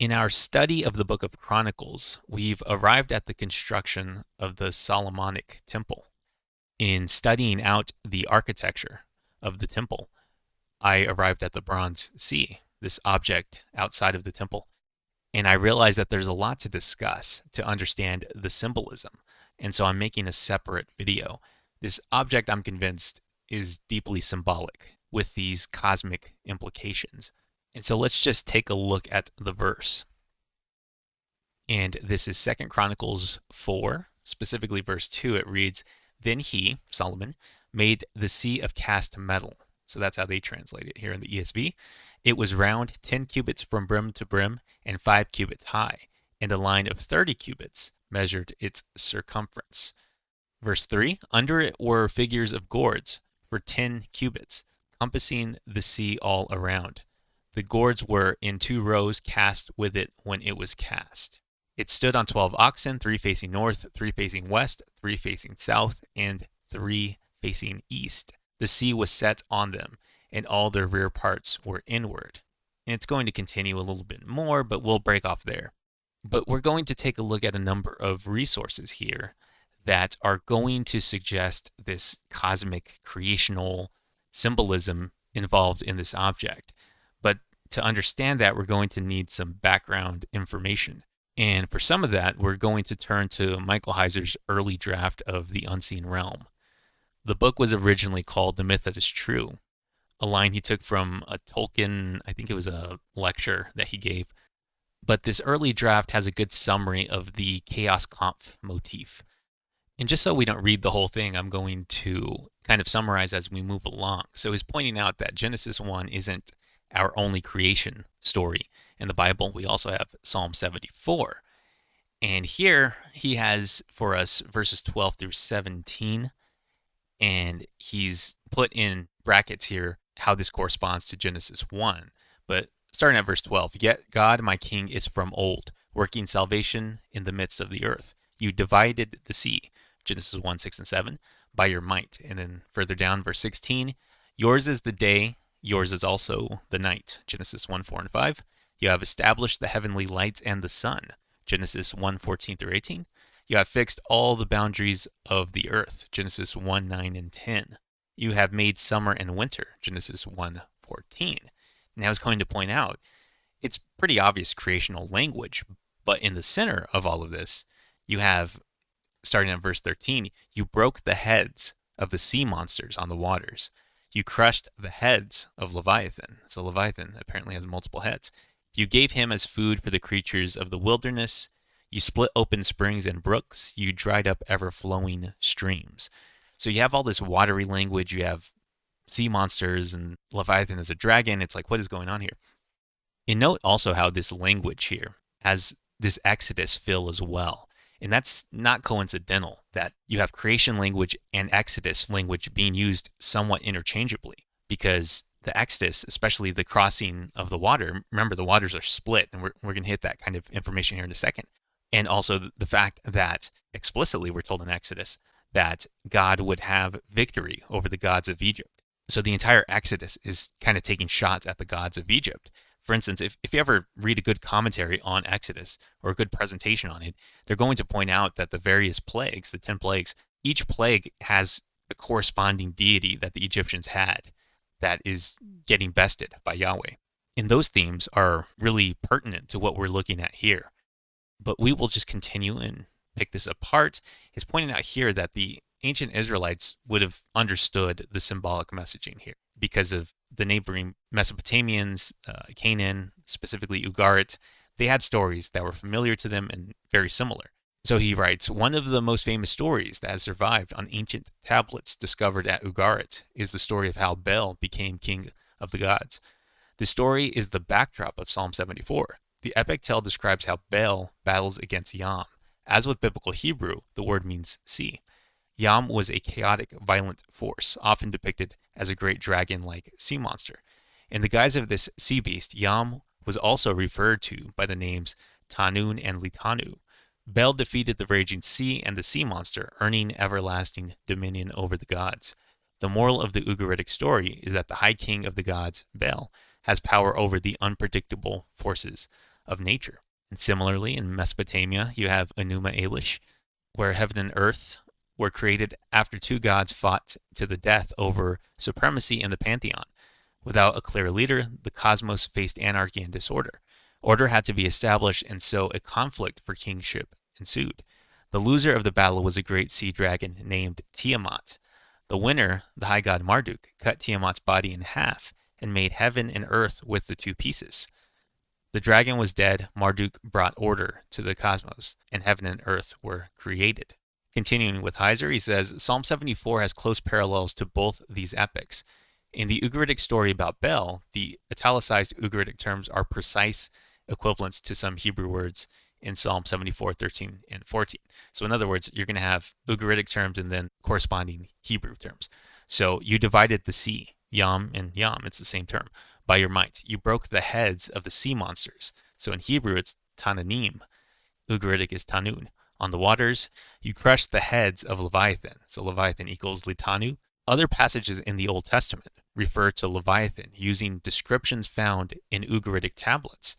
In our study of the Book of Chronicles, we've arrived at the construction of the Solomonic Temple. In studying out the architecture of the temple, I arrived at the Bronze Sea, this object outside of the temple, and I realized that there's a lot to discuss to understand the symbolism, and so I'm making a separate video. This object, I'm convinced, is deeply symbolic with these cosmic implications. And so let's just take a look at the verse. And this is 2 Chronicles 4, specifically verse 2. It reads, "Then he, Solomon, made the sea of cast metal." So that's how they translate it here in the ESV. "It was round 10 cubits from brim to brim and 5 cubits high, and a line of 30 cubits measured its circumference." Verse 3, "Under it were figures of gourds for 10 cubits, compassing the sea all around. The gourds were in 2 rows cast with it when it was cast. It stood on 12 oxen, 3 facing north, 3 facing west, 3 facing south, and 3 facing east. The sea was set on them, and all their rear parts were inward." And it's going to continue a little bit more, but we'll break off there. But we're going to take a look at a number of resources here that are going to suggest this cosmic creational symbolism involved in this object. But to understand that, we're going to need some background information. And for some of that, we're going to turn to Michael Heiser's early draft of The Unseen Realm. The book was originally called The Myth That Is True, a line he took from a Tolkien, I think it was a lecture that he gave. But this early draft has a good summary of the Chaoskampf motif. And just so we don't read the whole thing, I'm going to kind of summarize as we move along. So he's pointing out that Genesis 1 isn't our only creation story in the Bible. We also have Psalm 74. And here he has for us verses 12 through 17. And he's put in brackets here how this corresponds to Genesis 1. But starting at verse 12, "Yet God, my King, is from old, working salvation in the midst of the earth. You divided the sea," Genesis 1, 6, and 7, "by your might." And then further down, verse 16, "Yours is the day, yours is also the night," Genesis 1, 4, and 5. "You have established the heavenly lights and the sun," Genesis 1, 14 through 18. "You have fixed all the boundaries of the earth," Genesis 1, 9, and 10. "You have made summer and winter," Genesis 1, 14. Now I was going to point out, it's pretty obvious creational language, but in the center of all of this, you have, starting at verse 13, "You broke the heads of the sea monsters on the waters. You crushed the heads of Leviathan." So Leviathan apparently has multiple heads. "You gave him as food for the creatures of the wilderness. You split open springs and brooks. You dried up ever-flowing streams." So you have all this watery language. You have sea monsters and Leviathan as a dragon. It's like, what is going on here? And note also how this language here has this Exodus feel as well. And that's not coincidental that you have creation language and Exodus language being used somewhat interchangeably, because the Exodus, especially the crossing of the water, remember the waters are split, and we're going to hit that kind of information here in a second. And also the fact that explicitly we're told in Exodus that God would have victory over the gods of Egypt. So the entire Exodus is kind of taking shots at the gods of Egypt. For instance, if you ever read a good commentary on Exodus or a good presentation on it, they're going to point out that the various plagues, the 10 plagues, each plague has a corresponding deity that the Egyptians had that is getting bested by Yahweh. And those themes are really pertinent to what we're looking at here. But we will just continue and pick this apart. He's pointing out here that the ancient Israelites would have understood the symbolic messaging here because of the neighboring Mesopotamians, Canaan, specifically Ugarit. They had stories that were familiar to them and very similar. So he writes, "One of the most famous stories that has survived on ancient tablets discovered at Ugarit is the story of how Beale became king of the gods. The story is the backdrop of Psalm 74. The epic tale describes how Beale battles against Yam. As with biblical Hebrew, the word means sea. Yam was a chaotic, violent force, often depicted as a great dragon-like sea monster. In the guise of this sea beast, Yam was also referred to by the names Tanun and Litanu. Beale defeated the raging sea and the sea monster, earning everlasting dominion over the gods. The moral of the Ugaritic story is that the high king of the gods, Beale, has power over the unpredictable forces of nature. And similarly, in Mesopotamia, you have Enuma Elish, where heaven and earth were created after two gods fought to the death over supremacy in the pantheon. Without a clear leader, the cosmos faced anarchy and disorder. Order had to be established, and so a conflict for kingship ensued. The loser of the battle was a great sea dragon named Tiamat. The winner, the high god Marduk, cut Tiamat's body in half and made heaven and earth with the two pieces. The dragon was dead, Marduk brought order to the cosmos, and heaven and earth were created. Continuing with Heiser, he says, Psalm 74 has close parallels to both these epics. In the Ugaritic story about Bel, the italicized Ugaritic terms are precise equivalents to some Hebrew words in Psalm 74, 13, and 14. So in other words, you're going to have Ugaritic terms and then corresponding Hebrew terms. So you divided the sea, Yam and Yam, it's the same term, by your might. You broke the heads of the sea monsters. So in Hebrew, it's Tananim. Ugaritic is Tanun. On the waters, you crushed the heads of Leviathan. So Leviathan equals Litanu. Other passages in the Old Testament refer to Leviathan using descriptions found in Ugaritic tablets.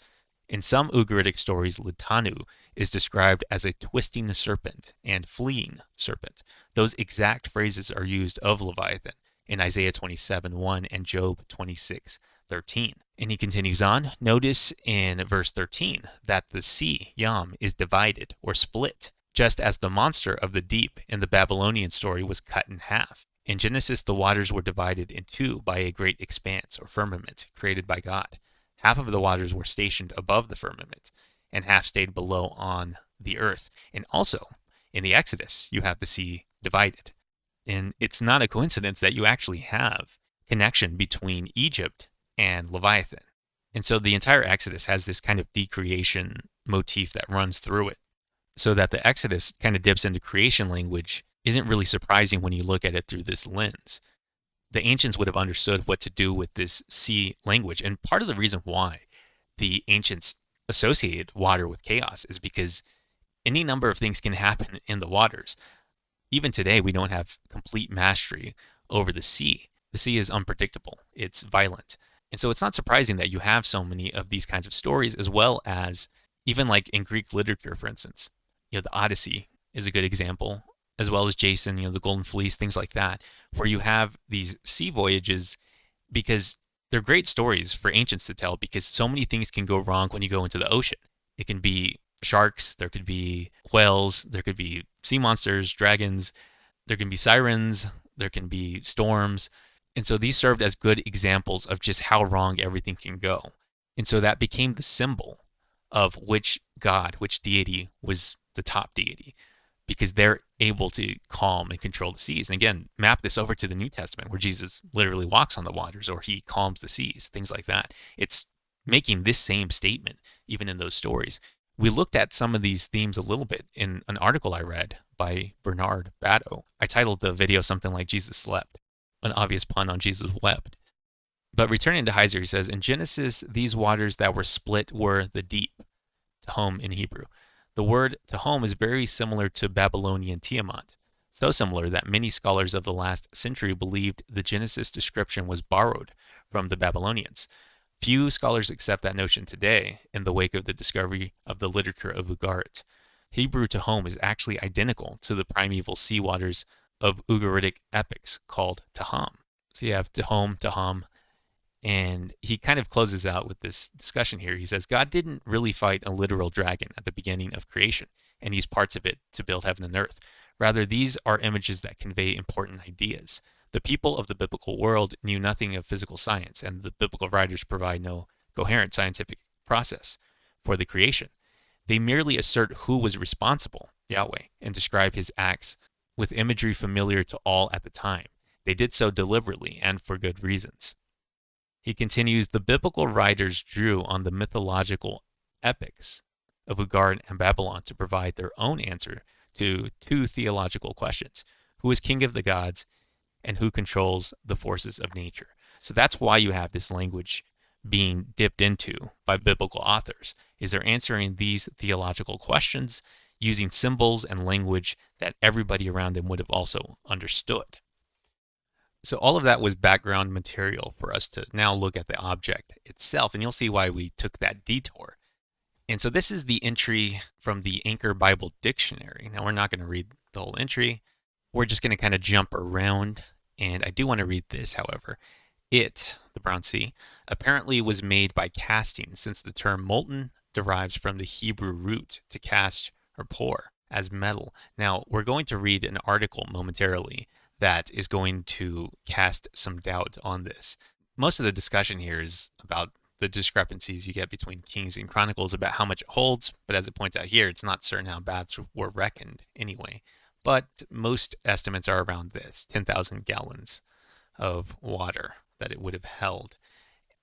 In some Ugaritic stories, Litanu is described as a twisting serpent and fleeing serpent. Those exact phrases are used of Leviathan in Isaiah 27:1 and Job 26:13. And he continues on. Notice in verse 13 that the sea, Yam, is divided or split, just as the monster of the deep in the Babylonian story was cut in half. In Genesis, the waters were divided in two by a great expanse or firmament created by God. Half of the waters were stationed above the firmament, and half stayed below on the earth. And also, in the Exodus, you have the sea divided. And it's not a coincidence that you actually have connection between Egypt and Leviathan. And so the entire Exodus has this kind of decreation motif that runs through it. So that the Exodus kind of dips into creation language isn't really surprising when you look at it through this lens. The ancients would have understood what to do with this sea language. And part of the reason why the ancients associated water with chaos is because any number of things can happen in the waters. Even today, we don't have complete mastery over the sea. The sea is unpredictable. It's violent. And so it's not surprising that you have so many of these kinds of stories, as well as even like in Greek literature, for instance. The Odyssey is a good example, as well as Jason, the Golden Fleece, things like that, where you have these sea voyages because they're great stories for ancients to tell because so many things can go wrong when you go into the ocean. It can be sharks, there could be whales, there could be sea monsters, dragons, there can be sirens, there can be storms. And so these served as good examples of just how wrong everything can go. And so that became the symbol of which god, which deity was the top deity, because they're able to calm and control the seas. And again, map this over to the New Testament where Jesus literally walks on the waters or he calms the seas, things like that. It's making this same statement even in those stories. We looked at some of these themes a little bit in an article I read by Bernard Batto. I titled the video something like Jesus Slept, an obvious pun on Jesus Wept. But returning to Heiser, he says, in Genesis, these waters that were split were the deep, Tehom in Hebrew. The word Tehom is very similar to Babylonian Tiamat, so similar that many scholars of the last century believed the Genesis description was borrowed from the Babylonians. Few scholars accept that notion today in the wake of the discovery of the literature of Ugarit. Hebrew Tehom is actually identical to the primeval sea waters of Ugaritic epics called Teham. So you have Tehom, Teham, and he kind of closes out with this discussion here. He says, God didn't really fight a literal dragon at the beginning of creation and use parts of it to build heaven and earth. Rather, these are images that convey important ideas. The people of the biblical world knew nothing of physical science, and the biblical writers provide no coherent scientific process for the creation. They merely assert who was responsible, Yahweh, and describe his acts with imagery familiar to all at the time. They did so deliberately and for good reasons. He continues, the biblical writers drew on the mythological epics of Ugarit and Babylon to provide their own answer to two theological questions. Who is king of the gods and who controls the forces of nature? So that's why you have this language being dipped into by biblical authors, is they're answering these theological questions using symbols and language that everybody around them would have also understood. So all of that was background material for us to now look at the object itself, and you'll see why we took that detour. And so this is the entry from the Anchor Bible Dictionary. Now, we're not going to read the whole entry. We're just going to kind of jump around. And I do want to read this, however. It, the Bronze Sea, apparently was made by casting, since the term molten derives from the Hebrew root to cast or pour as metal. Now, we're going to read an article momentarily that is going to cast some doubt on this. Most of the discussion here is about the discrepancies you get between Kings and Chronicles about how much it holds, but as it points out here, it's not certain how baths were reckoned anyway. But most estimates are around this, 10,000 gallons of water that it would have held.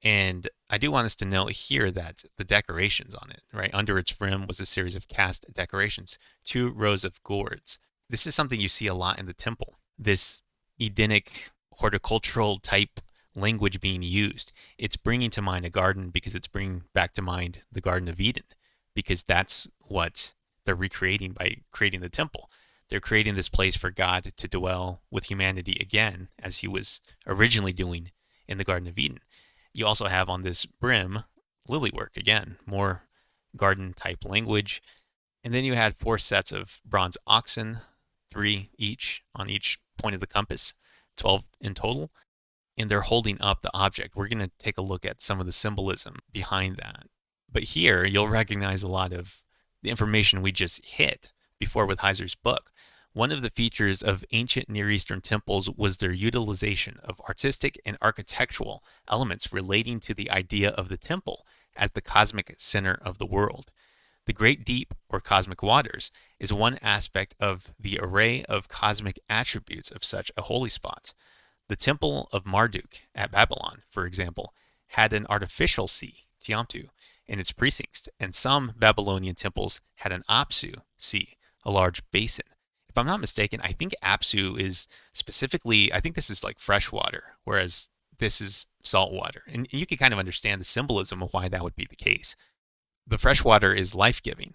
And I do want us to note here that the decorations on it, right, under its rim was a series of cast decorations, 2 rows of gourds. This is something you see a lot in the temple, this Edenic horticultural type language being used. It's bringing to mind a garden because it's bringing back to mind the Garden of Eden, because that's what they're recreating by creating the temple. They're creating this place for God to dwell with humanity again, as he was originally doing in the Garden of Eden. You also have on this brim lily work, again, more garden type language. And then you had 4 sets of bronze oxen, 3 each on each point of the compass, 12 in total. And they're holding up the object. We're going to take a look at some of the symbolism behind that. But here, you'll recognize a lot of the information we just hit before with Heiser's book. One of the features of ancient Near Eastern temples was their utilization of artistic and architectural elements relating to the idea of the temple as the cosmic center of the world. The Great Deep, or cosmic waters, is one aspect of the array of cosmic attributes of such a holy spot. The Temple of Marduk at Babylon, for example, had an artificial sea, Tiamtu, in its precincts, and some Babylonian temples had an Apsu sea, a large basin. If I'm not mistaken, I think Apsu is specifically, I think this is like fresh water, whereas this is salt water. And you can kind of understand the symbolism of why that would be the case. The fresh water is life-giving,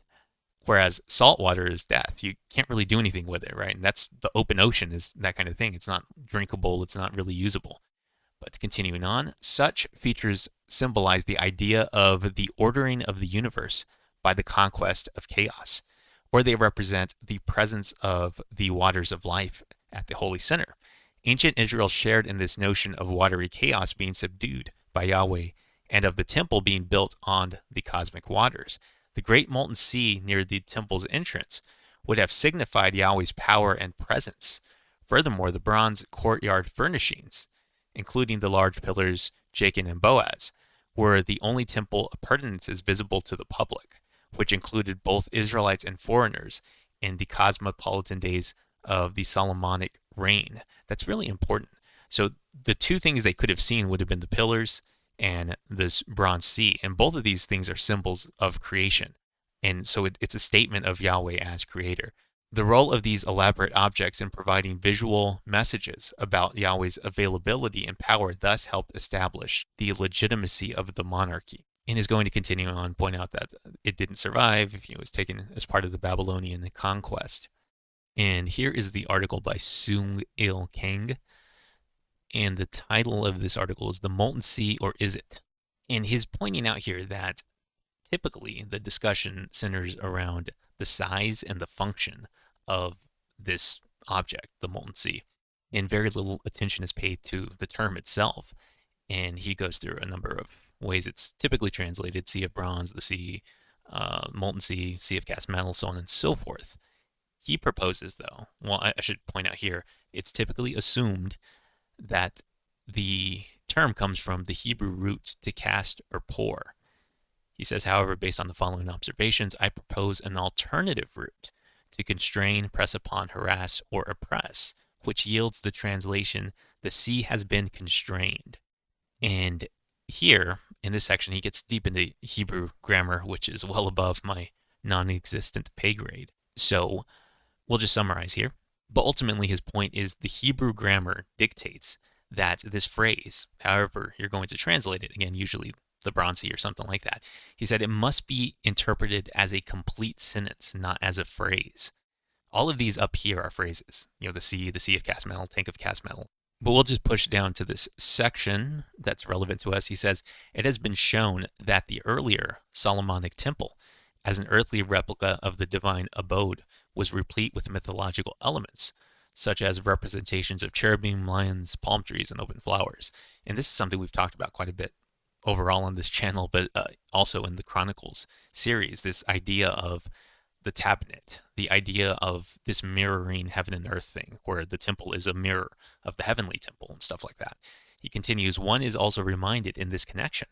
whereas salt water is death. You can't really do anything with it, right? And that's the open ocean is that kind of thing. It's not drinkable. It's not really usable. But continuing on, such features symbolize the idea of the ordering of the universe by the conquest of chaos, or they represent the presence of the waters of life at the holy center. Ancient Israel shared in this notion of watery chaos being subdued by Yahweh and of the temple being built on the cosmic waters. The great molten sea near the temple's entrance would have signified Yahweh's power and presence. Furthermore, the bronze courtyard furnishings, including the large pillars Jachin and Boaz, were the only temple appurtenances visible to the public, which included both Israelites and foreigners in the cosmopolitan days of the Solomonic reign. That's really important. So the 2 things they could have seen would have been the pillars and this bronze sea. And both of these things are symbols of creation. And so it's a statement of Yahweh as creator. The role of these elaborate objects in providing visual messages about Yahweh's availability and power thus helped establish the legitimacy of the monarchy. And is going to continue on, point out that it didn't survive if it was taken as part of the Babylonian conquest. And here is the article by Sung Il Kang. And the title of this article is The Molten Sea, or Is It? And he's pointing out here that typically the discussion centers around the size and the function of this object, the molten sea, and very little attention is paid to the term itself. And he goes through a number of ways it's typically translated: sea of bronze, the sea, molten sea, sea of cast metal, so on and so forth. He proposes, though, well, I should point out here, it's typically assumed that the term comes from the Hebrew root to cast or pour. He says, however, based on the following observations, I propose an alternative root: to constrain, press upon, harass, or oppress, which yields the translation, the sea has been constrained. And here, in this section, he gets deep into Hebrew grammar, which is well above my non-existent pay grade. So we'll just summarize here. But ultimately, his point is the Hebrew grammar dictates that this phrase, however you're going to translate it, again, usually the Bronze Sea or something like that, he said it must be interpreted as a complete sentence, not as a phrase. All of these up here are phrases. You know, the sea of cast metal, tank of cast metal. But we'll just push down to this section that's relevant to us. He says, it has been shown that the earlier Solomonic temple as an earthly replica of the divine abode, was replete with mythological elements, such as representations of cherubim, lions, palm trees, and open flowers. And this is something we've talked about quite a bit overall on this channel, but also in the Chronicles series, this idea of the tabernacle, the idea of this mirroring heaven and earth thing, where the temple is a mirror of the heavenly temple and stuff like that. He continues, one is also reminded in this connection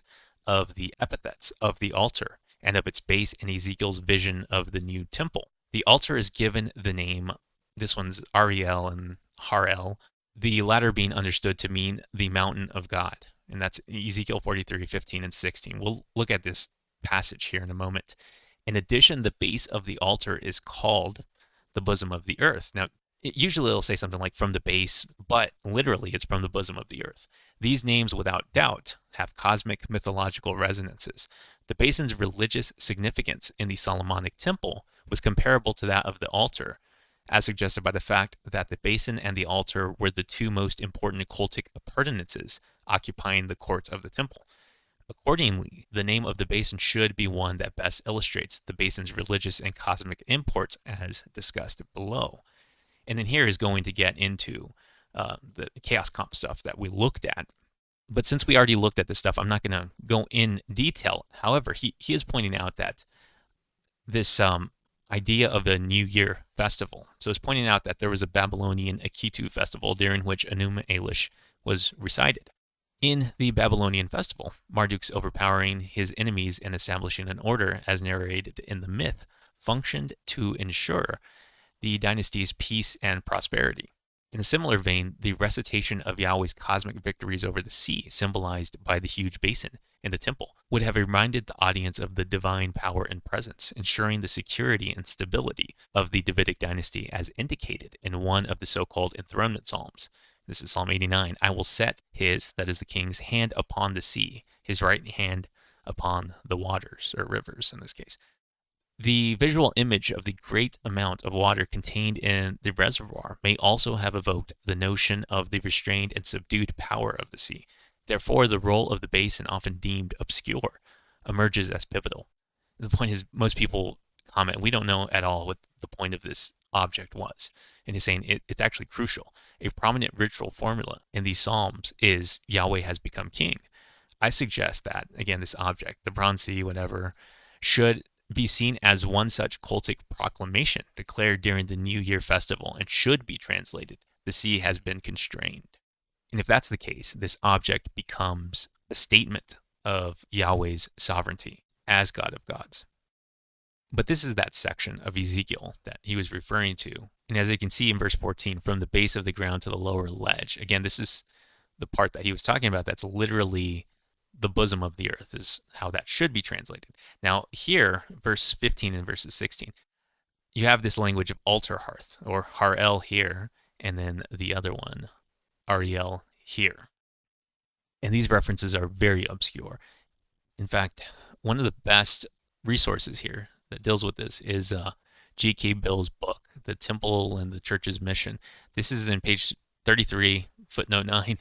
of the epithets of the altar and of its base in Ezekiel's vision of the new temple. The altar is given the name, this one's Ariel and Harel, the latter being understood to mean the mountain of God. And that's Ezekiel 43, 15, and 16. We'll look at this passage here in a moment. In addition, the base of the altar is called the bosom of the earth. Now, usually it'll say something like from the base, but literally it's from the bosom of the earth. These names, without doubt, have cosmic mythological resonances. The basin's religious significance in the Solomonic temple was comparable to that of the altar, as suggested by the fact that the basin and the altar were the two most important cultic appurtenances occupying the courts of the temple. Accordingly, the name of the basin should be one that best illustrates the basin's religious and cosmic imports as discussed below. And then here is going to get into the Chaoskampf stuff that we looked at. But since we already looked at this stuff, I'm not going to go in detail. However, he is pointing out that this idea of a New Year festival. So he's pointing out that there was a Babylonian Akitu festival during which Enuma Elish was recited. In the Babylonian festival, Marduk's overpowering his enemies and establishing an order, as narrated in the myth, functioned to ensure the dynasty's peace and prosperity. In a similar vein, the recitation of Yahweh's cosmic victories over the sea, symbolized by the huge basin in the temple, would have reminded the audience of the divine power and presence, ensuring the security and stability of the Davidic dynasty as indicated in one of the so-called enthronement psalms. This is Psalm 89. I will set his, that is the king's, hand upon the sea, his right hand upon the waters, or rivers in this case. The visual image of the great amount of water contained in the reservoir may also have evoked the notion of the restrained and subdued power of the sea. Therefore, the role of the basin, often deemed obscure, emerges as pivotal. The point is, most people comment, we don't know at all what the point of this object was. And he's saying it's actually crucial. A prominent ritual formula in these psalms is Yahweh has become king. I suggest that, again, this object, the bronze sea, whatever, should be seen as one such cultic proclamation declared during the New Year festival and should be translated, the sea has been constrained. And if that's the case, this object becomes a statement of Yahweh's sovereignty as God of gods. But this is that section of Ezekiel that he was referring to. And as you can see in verse 14, from the base of the ground to the lower ledge. Again, this is the part that he was talking about. That's literally the bosom of the earth is how that should be translated. Now here, verse 15 and verses 16, you have this language of altar hearth, or Harel here, and then the other one, Ariel here. And these references are very obscure. In fact, one of the best resources here that deals with this is G.K. Beale's book, The Temple and the Church's Mission. This is in page 33, footnote 9.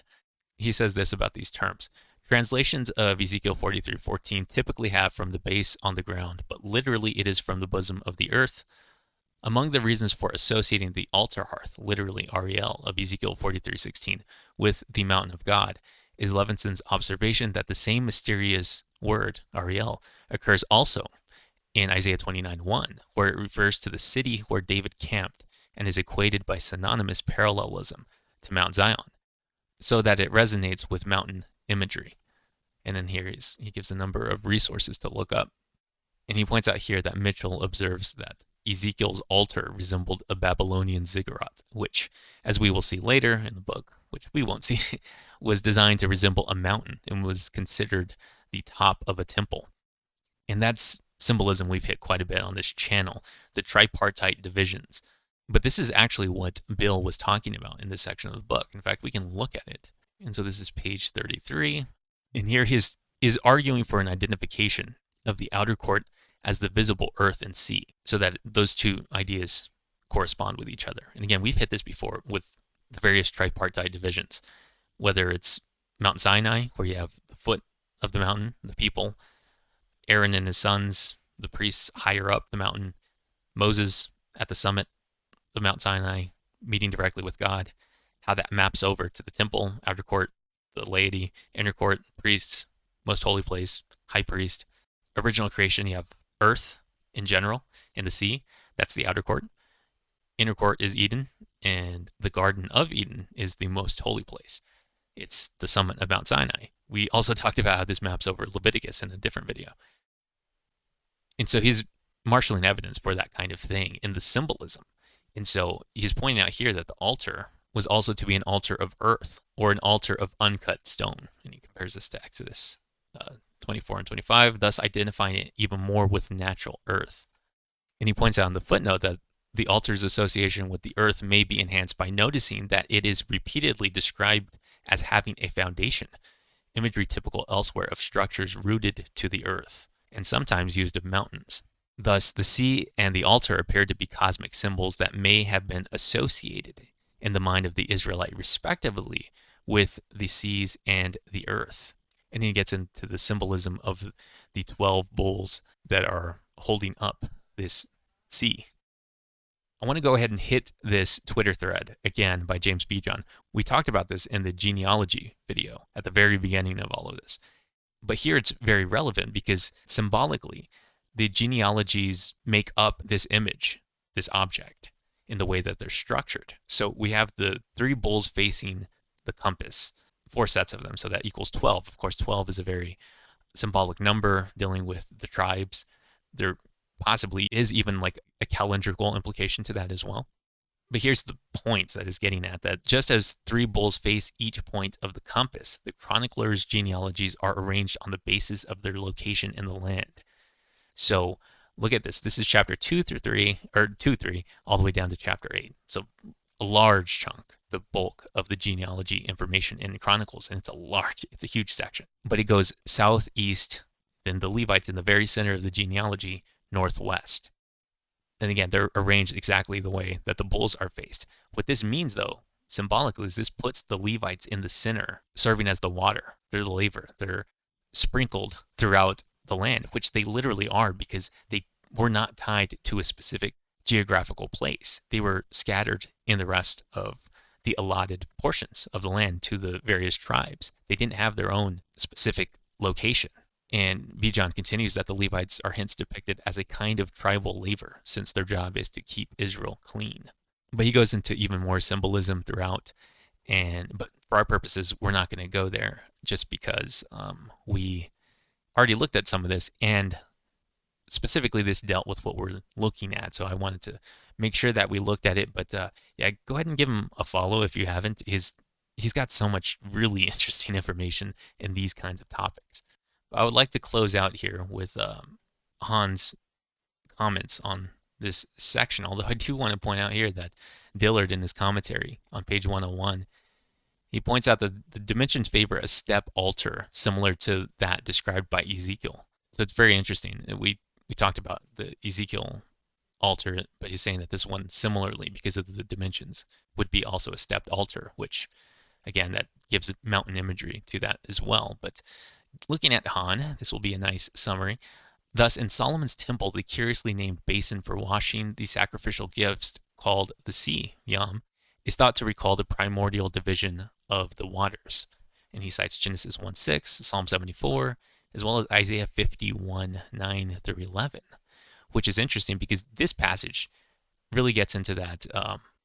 He says this about these terms. Translations of Ezekiel 43:14 typically have from the base on the ground, but literally it is from the bosom of the earth. Among the reasons for associating the altar hearth, literally Ariel, of Ezekiel 43:16 with the mountain of God, is Levinson's observation that the same mysterious word, Ariel, occurs also in Isaiah 29:1, where it refers to the city where David camped and is equated by synonymous parallelism to Mount Zion, so that it resonates with mountain imagery. And then here he gives a number of resources to look up. And he points out here that Mitchell observes that Ezekiel's altar resembled a Babylonian ziggurat, which, as we will see later in the book, which we won't see, was designed to resemble a mountain and was considered the top of a temple. And that's symbolism we've hit quite a bit on this channel, the Tripartite Divisions. But this is actually what Beale was talking about in this section of the book. In fact, we can look at it. And so this is page 33. And here he is arguing for an identification of the outer court as the visible earth and sea, so that those two ideas correspond with each other. And again, we've hit this before with the various tripartite divisions, whether it's Mount Sinai, where you have the foot of the mountain, the people, Aaron and his sons, the priests higher up the mountain, Moses at the summit of Mount Sinai, meeting directly with God, how that maps over to the temple, outer court, the laity, inner court, priests, most holy place, high priest. Original creation, you have earth in general, and the sea, that's the outer court. Inner court is Eden, and the Garden of Eden is the most holy place. It's the summit of Mount Sinai. We also talked about how this maps over Leviticus in a different video. And so he's marshaling evidence for that kind of thing in the symbolism. And so he's pointing out here that the altar was also to be an altar of earth or an altar of uncut stone. And he compares this to Exodus 24 and 25, thus identifying it even more with natural earth. And he points out in the footnote that the altar's association with the earth may be enhanced by noticing that it is repeatedly described as having a foundation, imagery typical elsewhere of structures rooted to the earth, and sometimes used of mountains. Thus, the sea and the altar appear to be cosmic symbols that may have been associated in the mind of the Israelite respectively with the seas and the earth. And he gets into the symbolism of the 12 bulls that are holding up this sea. I want to go ahead and hit this Twitter thread again by James Bejon. We talked about this in the genealogy video at the very beginning of all of this. But here it's very relevant because symbolically, the genealogies make up this image, this object, in the way that they're structured. So we have the 3 bulls facing the compass, 4 sets of them, so that equals 12. Of course, 12 is a very symbolic number dealing with the tribes. There possibly is even like a calendrical implication to that as well. But here's the point that is getting at, that just as 3 bulls face each point of the compass, the chroniclers' genealogies are arranged on the basis of their location in the land. So look at this. This is chapter 2 through 3, or 2-3, all the way down to chapter 8. So a large chunk, the bulk of the genealogy information in the Chronicles, and it's a huge section. But it goes southeast, then the Levites in the very center of the genealogy, northwest. And again, they're arranged exactly the way that the bulls are faced. What this means, though, symbolically, is this puts the Levites in the center, serving as the water. They're the laver. They're sprinkled throughout the land, which they literally are because they were not tied to a specific geographical place. They were scattered in the rest of the allotted portions of the land to the various tribes. They didn't have their own specific location. And Bejon continues that the Levites are hence depicted as a kind of tribal laver, since their job is to keep Israel clean. But he goes into even more symbolism throughout, but for our purposes, we're not going to go there just because we already looked at some of this, and specifically this dealt with what we're looking at. So I wanted to make sure that we looked at it. But go ahead and give him a follow if you haven't. He's got so much really interesting information in these kinds of topics. I would like to close out here with Hahn's comments on this section, although I do want to point out here that Dillard in his commentary on page 101, he points out that the dimensions favor a step altar similar to that described by Ezekiel. So it's very interesting. We talked about the Ezekiel altar, but he's saying that this one similarly, because of the dimensions, would be also a stepped altar, which again, that gives mountain imagery to that as well. But looking at Hahn, this will be a nice summary. Thus, in Solomon's temple, the curiously named basin for washing the sacrificial gifts, called the sea, Yam, is thought to recall the primordial division of the waters. And he cites Genesis 1:6, Psalm 74, as well as Isaiah 51:9-11, which is interesting because this passage really gets into that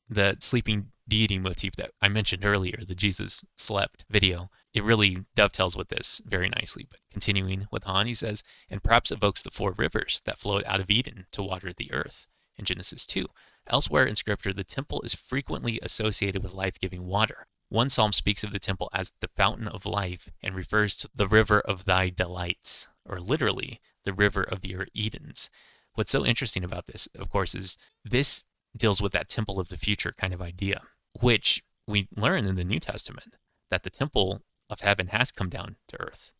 the sleeping deity motif that I mentioned earlier, the Jesus slept video. It really dovetails with this very nicely. But continuing with Hahn, he says, and perhaps evokes the 4 rivers that flowed out of Eden to water the earth in Genesis 2. Elsewhere in Scripture, the temple is frequently associated with life-giving water. One psalm speaks of the temple as the fountain of life and refers to the river of thy delights, or literally, the river of your Edens. What's so interesting about this, of course, is this deals with that temple of the future kind of idea, which we learn in the New Testament, that the temple of heaven has come down to earth.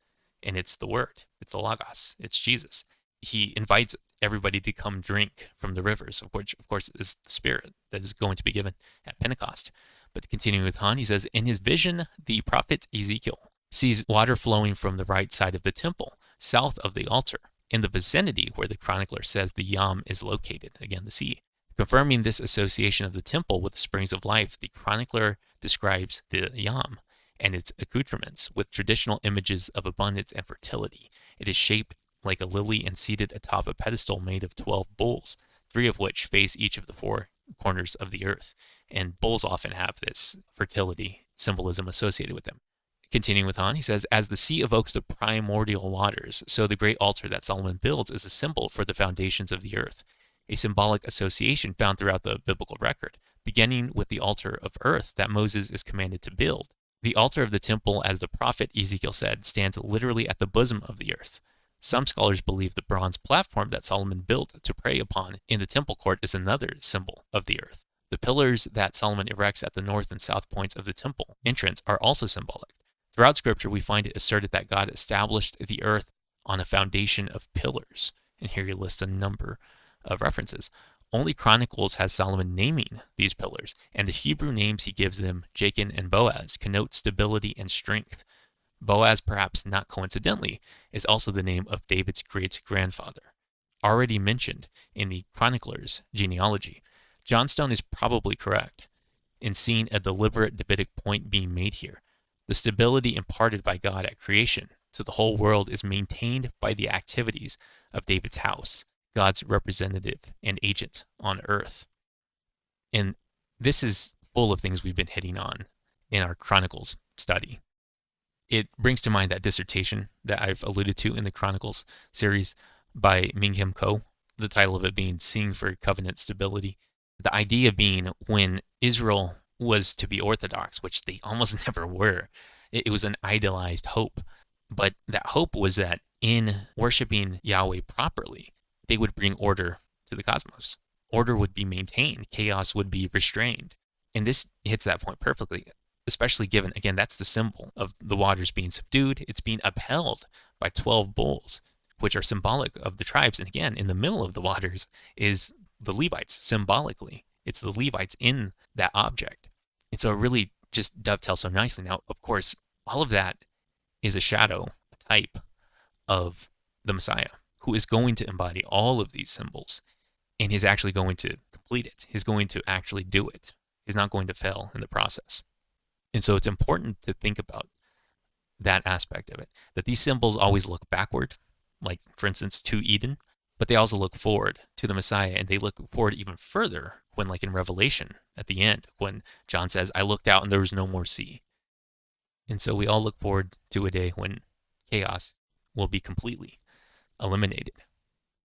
And it's the Word, it's the Logos, it's Jesus. He invites everybody to come drink from the rivers, which, of course, is the Spirit that is going to be given at Pentecost. But continuing with Hahn, he says, in his vision, the prophet Ezekiel sees water flowing from the right side of the temple, south of the altar. in the vicinity where the chronicler says the Yam is located, again, the sea. Confirming this association of the temple with the springs of life, the chronicler describes the Yam and its accoutrements with traditional images of abundance and fertility. It is shaped like a lily and seated atop a pedestal made of 12 bulls, 3 of which face each of the 4 corners of the earth. And bulls often have this fertility symbolism associated with them. Continuing with Hahn, he says, as the sea evokes the primordial waters, so the great altar that Solomon builds is a symbol for the foundations of the earth, a symbolic association found throughout the biblical record, beginning with the altar of earth that Moses is commanded to build. The altar of the temple, as the prophet Ezekiel said, stands literally at the bosom of the earth. Some scholars believe the bronze platform that Solomon built to pray upon in the temple court is another symbol of the earth. The pillars that Solomon erects at the north and south points of the temple entrance are also symbolic. Throughout Scripture, we find it asserted that God established the earth on a foundation of pillars. And here he lists a number of references. Only Chronicles has Solomon naming these pillars, and the Hebrew names he gives them, Jachin and Boaz, connote stability and strength. Boaz, perhaps not coincidentally, is also the name of David's great-grandfather, already mentioned in the chronicler's genealogy. Johnstone is probably correct in seeing a deliberate Davidic point being made here. The stability imparted by God at creation to the whole world is maintained by the activities of David's house, God's representative and agent on earth. And this is full of things we've been hitting on in our Chronicles study. It brings to mind that dissertation that I've alluded to in the Chronicles series by Mingham Ko, the title of it being Seeing for Covenant Stability. The idea being when Israel was to be Orthodox, which they almost never were, it was an idealized hope. But that hope was that in worshiping Yahweh properly, they would bring order to the cosmos. Order would be maintained. Chaos would be restrained. And this hits that point perfectly, especially given, again, that's the symbol of the waters being subdued. It's being upheld by 12 bulls, which are symbolic of the tribes. And again, in the middle of the waters is the Levites, symbolically. It's the Levites in that object. And so it really just dovetails so nicely. Now, of course, all of that is a shadow, a type of the Messiah, who is going to embody all of these symbols, and he's actually going to complete it. He's going to actually do it. He's not going to fail in the process. And so it's important to think about that aspect of it, that these symbols always look backward, like, for instance, to Eden, but they also look forward to the Messiah, and they look forward even further when, like in Revelation, at the end, when John says, I looked out and there was no more sea. And so we all look forward to a day when chaos will be completely eliminated.